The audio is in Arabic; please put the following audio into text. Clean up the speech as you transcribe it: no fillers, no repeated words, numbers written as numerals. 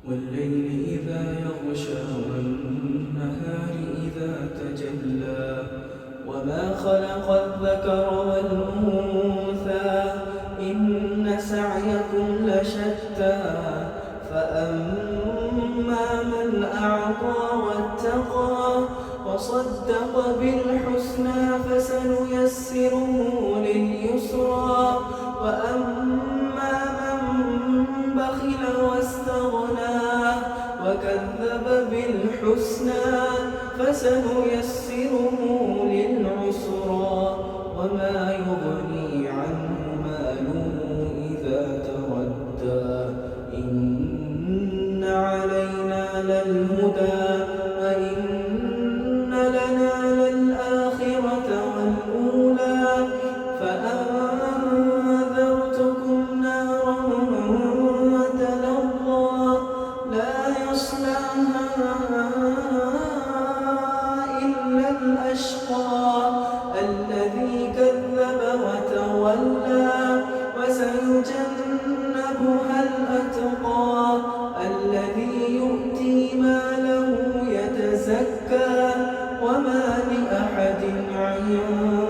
والليل إذا يغشى والنهار إذا تجلى وما خلق الذكر والأنثى إن سعيكم لشتى فأما من أعطى واتقى وصدق بالحسنى فسنيسره لليسرى وأما من بخل واستغنى وكذب بالحسنى فسنيسره للعسرى وما يغني عنه ماله إذا تردى إن علينا للهدى وإن لنا للآخرة والأولى فأنذرتكم نارا تلظى لا يصلاها إلا الأشقى الذي كذب وتولى وسيجنبها الأتقى الذي يؤتي ماله يتزكى وما لأحد عنده